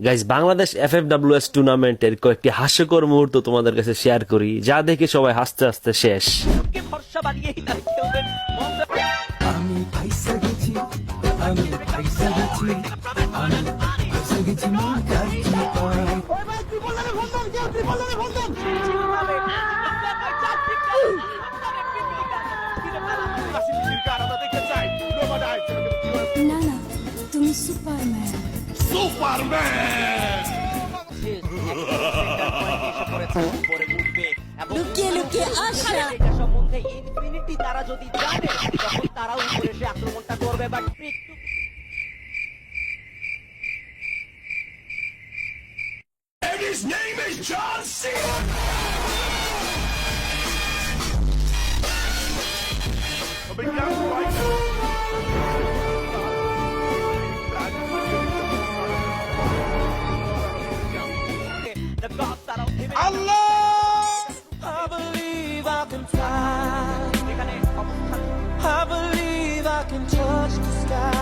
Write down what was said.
Guys, Bangladesh FFWS টুর্নামেন্টের কয়েকটি হাস্যকর মুহূর্ত তোমাদের কাছে শেয়ার করি, যা দেখে সবাই হাসতে হাসতে শেষ। আমি ফাইসা গেছি, আমি ফাইসা গেছি, আমি ফাইসা গেছি মন কাটি পায়। না না, তুমি সুপারম্যান। লুকিয়ে লুকিয়ে আসা। তারা যদি জানে তখন তারা উপরে এসে আক্রমণটা করবে, but His name is John Cena. I believe I can fly. I believe I can touch the sky.